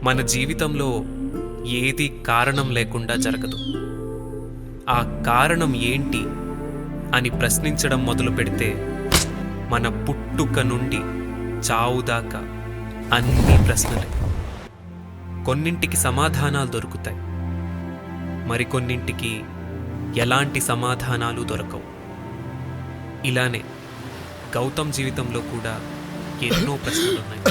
మన జీవితంలో ఏది కారణం లేకుండా జరగదు. ఆ కారణం ఏంటి అని ప్రశ్నించడం మొదలు పెడితే మన పుట్టుక నుండి చావు దాకా అన్ని ప్రశ్నలే. కొన్నింటికి సమాధానాలు దొరుకుతాయి, మరికొన్నింటికి ఎలాంటి సమాధానాలు దొరకవు. ఇలానే గౌతమ్ జీవితంలో కూడా ఎన్నో ప్రశ్నలున్నాయి.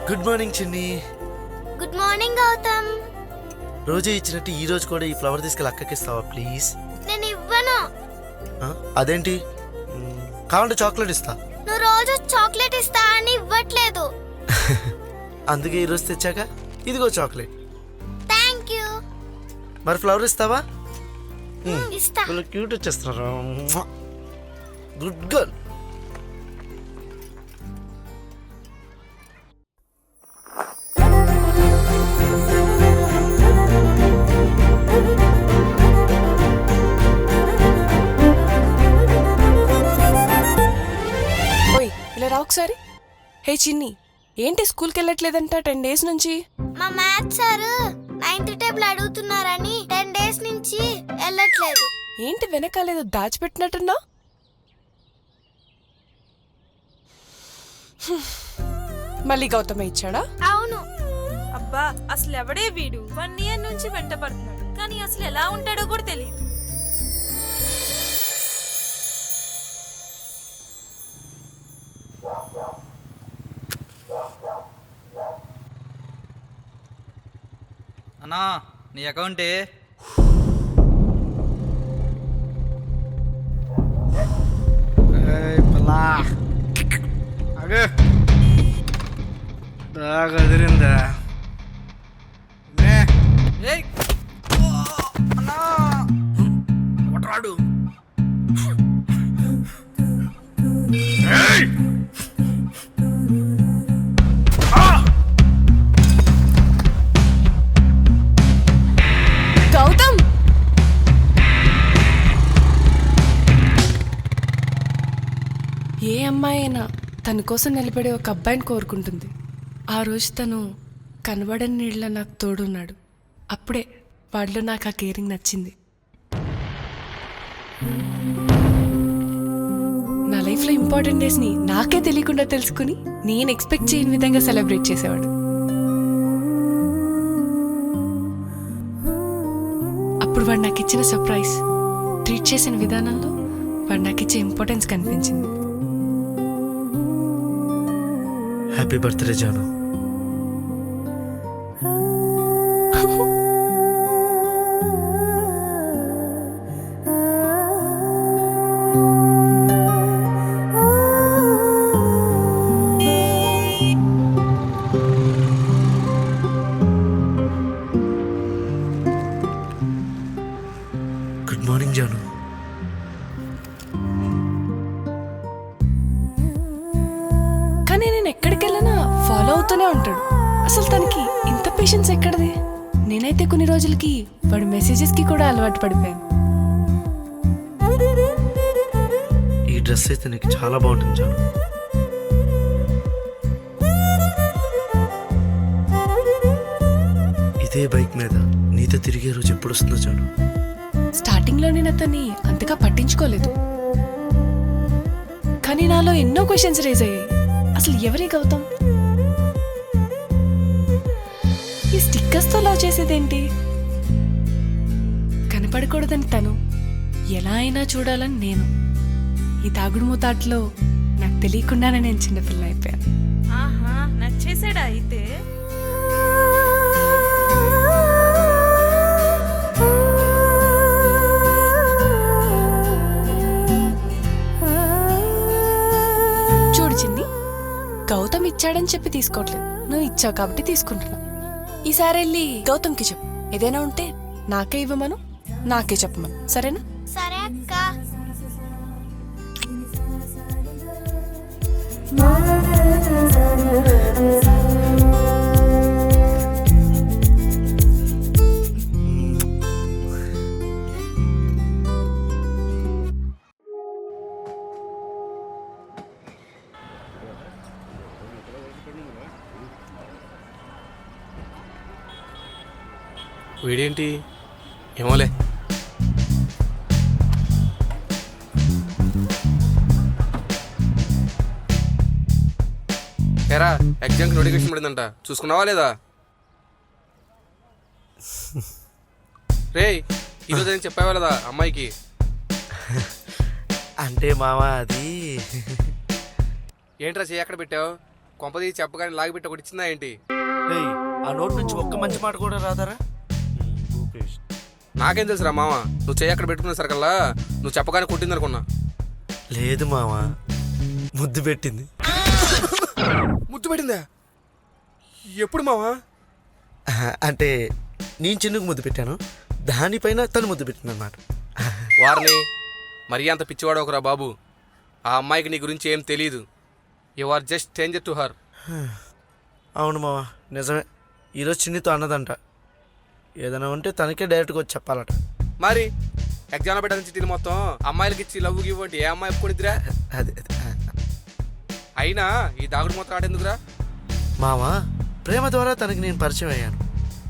Good morning Chinni. Good morning Gautam. రోజు ఇచ్చినట్టు ఈ రోజు కూడా ఈ ఫ్లవర్ తీసుకెళ్ళి అక్కకి ఇస్తావా ప్లీజ్? నేను ఇవ్వను. అదేంటి? కావాలంటే చాక్లెట్ ఇస్తా. నువ్వు రోజు చాక్లెట్ ఇస్తా అని ఇవ్వట్లేదు. అందుకే ఈ రోజు తెచ్చాక ఇదిగో చాక్లెట్. Thank you. మరి ఫ్లవర్ ఇస్తావా? ఇస్తా. క్యూట్ వచ్చేస్తున్నారు. Good girl. ఇలా రా ఒకసారి. హే చిన్ని, ఏంటి స్కూల్కి వెళ్ళట్లేదంట 10 days నుంచి? మా మ్యాథ్స్ సార్ 9th టేబుల్ అడుగుతున్నారని 10 days నుంచి వెళ్ళట్లేదు. ఏంటి వెనకాలేదో దాచిపెట్టినట్టున్నా? మళ్ళీ గౌతమ ఇచ్చాడా? అవును. అబ్బా, అసలు ఎవడే వీడు? 1 year నుంచి వెంట పడుతున్నాడు, కానీ అసలు ఎలా ఉంటాడో కూడా తెలియదు. అన్నా, నీ అకౌంటే అదిరిందా? రాడు. గౌతమ్! ఏ అమ్మాయి అయినా తన కోసం నిలబడే ఒక అబ్బాయిని కోరుకుంటుంది. ఆ రోజు తను కనబడని నీళ్ళ నాకు తోడున్నాడు. అప్పుడే వాడిలో నాకు ఆ కేరింగ్ నచ్చింది. నా లైఫ్లో ఇంపార్టెంట్ డేస్ని నాకే తెలియకుండా తెలుసుకుని నేను ఎక్స్పెక్ట్ చేయని విధంగా సెలబ్రేట్ చేసేవాడు. అప్పుడు వాడు నాకు ఇచ్చిన సర్ప్రైజ్, ట్రీట్ చేసిన విధానంలో వాడు నాకు ఇచ్చే ఇంపార్టెన్స్ కనిపించింది. Happy birthday Janu. Good morning Janu. కానీ నేను ఎక్కడికి వెళ్ళినా ఫాలో అవుతూనే ఉంటాడు. అసలు తనకి ఇంత పేషెన్స్ ఎక్కడది? నేనైతే కొన్ని రోజులకి వాడి మెసేజెస్కి కూడా అలవాటు పడిపోయాను. ఈ డ్రెస్ అయితే నీకు చాలా బాగుంటుంది జాను. ఇదే బైక్ మీద నీతో తిరిగే రోజు ఎప్పుడు వస్తుందో జాను? స్టార్టింగ్లో నేను అతన్ని అంతగా పట్టించుకోలేదు, కానీ నాలో ఎన్నో క్వశ్చన్స్ రేజ్ అయ్యాయి. అసలు ఎవరి గౌతమ్? ఈ స్టిక్కర్స్తో లవ్ చేసేదేంటి? కనపడకూడదని తను, ఎలా అయినా చూడాలని నేను. ఈ తాగుడు మూతాట్లో నాకు తెలియకుండానే నేను చిన్నపిల్ల అయిపోయాను. ఆహా, నచ్చేసాడా అయితే? గౌతమ్ ఇచ్చాడని చెప్పి తీసుకోవట్లేదు, నువ్వు ఇచ్చావు కాబట్టి తీసుకుంటున్నా. ఈసారి వెళ్ళి గౌతమ్కి చెప్పు, ఏదైనా ఉంటే నాకే ఇవ్వమను, నాకే చెప్పమను, సరేనా? సరే అక్క. వీడేంటి ఏమోలే. ఎరా ఎగ్జామ్కి నోటిఫికేషన్ పడిందంట, చూసుకున్నావా లేదా? రే ఈరోజు ఏం చెప్పావా లేదా అమ్మాయికి? అంటే మామ అది ఏంట్రా చెయ్యి ఎక్కడ పెట్టావు? కొంపది చెప్పగానే లాగిపెట్టి ఒకటి ఇచ్చిందా ఏంటి? రేయ్, ఆ నోటి నుంచి ఒక్క మంచి మాట కూడా రాదారా? నాకేం తెలుసురా మామ, నువ్వు చెయ్యి అక్కడ పెట్టుకున్న సరికల్లా నువ్వు చెప్పగానే కొట్టింది అనుకున్నా. లేదు మామ, ముద్దు పెట్టింది. ముద్దు పెట్టిందా? ఎప్పుడు మావా? అంటే నేను చిన్నుకు ముద్దు పెట్టాను, దానిపైన తను ముద్దు పెట్టింది అనమాట. వారిని మరీ అంత పిచ్చివాడు ఒకరా బాబు. ఆ అమ్మాయికి నీ గురించి ఏం తెలీదు. You are just stranger to her. అవును మామ, నిజమే. ఈరోజు చిన్నితో అన్నదంట, ఏదైనా ఉంటే తనకే డైరెక్ట్గా వచ్చి చెప్పాలట. మరి ఎగ్జామ్లో పెట్టాలని చిట్టీలు మొత్తం అమ్మాయిలకి ఇచ్చి లవ్ గివ్ అంటే ఏ అమ్మాయి ఒప్పుకొనిద్దిరా? అది అయినా ఈ దాగుడు మొత్తం ఆడేందుకురా? మామ, ప్రేమ ద్వారా తనకి నేను పరిచయం అయ్యాను,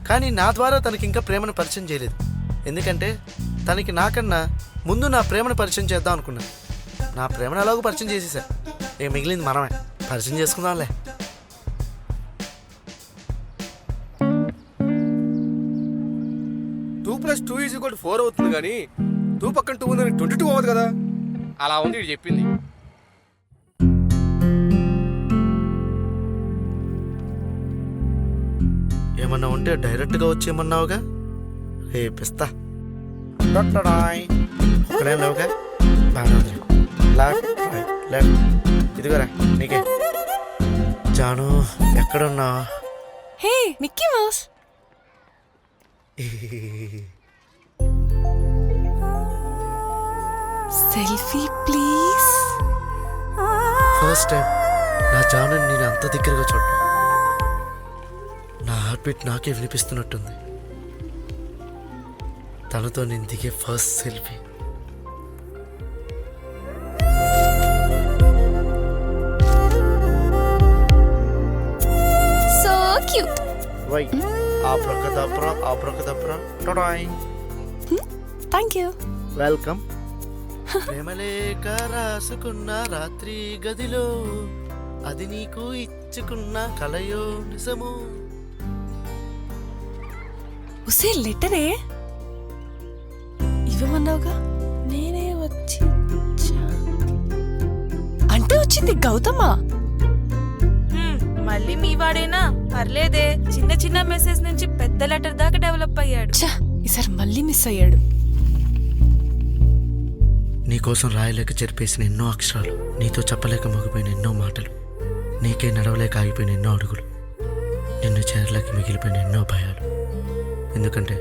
కానీ నా ద్వారా తనకి ఇంకా ప్రేమను పరిచయం చేయలేదు. ఎందుకంటే తనకి నాకన్నా ముందు నా ప్రేమను పరిచయం చేద్దాం అనుకున్నాను. నా ప్రేమను ఎలాగో పరిచయం చేసేసా, ఇక మిగిలింది మనమే పరిచయం చేసుకుందాంలే. టూ ప్లస్ 2 = 4 అవుతుంది కానీ 2 పక్కన 2 ఉందని 22 అవ్వదు కదా. అలా ఉంది వీడు చెప్పింది. ఏమన్నా ఉంటే డైరెక్ట్గా వచ్చి ఏమన్నావుగా, రేపిస్తా. ఒక్కడే లేవుగా, బాగా లెఫ్ట్ రైట్ లెఫ్ట్. ఇదిగోరా నీకే. జాను ఎక్కడున్నావు? Hey Mickey Mouse, selfie please. First time నా జాను నేను అంత దగ్గరగా చూడటం. నా హార్ట్ బీట్ నాకే వినిపిస్తున్నట్టుంది. తనతో నేను దిగే first selfie. So cute. Why abracadabra today. Thank you. Welcome. ప్రేమలేక రాసుకున్న రాత్రి గదిలో, అది నీకు ఇచ్చుకున్న కలయో నిజమో. ఉసే లెటరే ఇవ్వమన్నావుగా, నేనే వచ్చి అంటే వచ్చింది గౌతమా? మళ్ళీ మీ వాడేనా? పర్లేదే, చిన్న చిన్న మెసేజ్ నుంచి పెద్ద లెటర్ దాకా డెవలప్ అయ్యాడు. ఈసారి మళ్ళీ మిస్ అయ్యాడు. నీకోసం రాయలేక చెరిపేసిన ఎన్నో అక్షరాలు, నీతో చెప్పలేక మగిపోయిన ఎన్నో మాటలు, నీకే నడవలేక ఆగిపోయిన ఎన్నో అడుగులు, నిన్ను చేరలేక మిగిలిపోయిన ఎన్నో భయాలు. ఎందుకంటే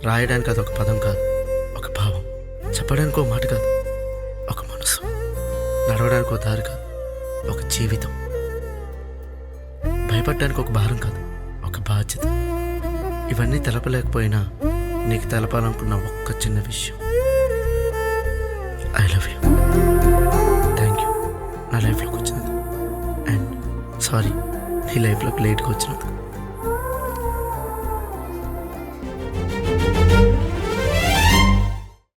రాయడానికి అదొక పదం కాదు, ఒక భావం. చెప్పడానికి ఒక మాట కాదు, ఒక మనసు. నడవడానికి ఒక దారి కాదు, ఒక జీవితం. భయపడడానికి ఒక భారం కాదు, ఒక బాధ్యత. ఇవన్నీ తెలపలేకపోయినా నీకు తెలపాలనుకున్న ఒక్క చిన్న విషయం, I love you. Thank you నా లైఫ్లోకి వచ్చినందుకు, అండ్ సారీ నీ లైఫ్లోకి లేట్గా వచ్చినందుకు.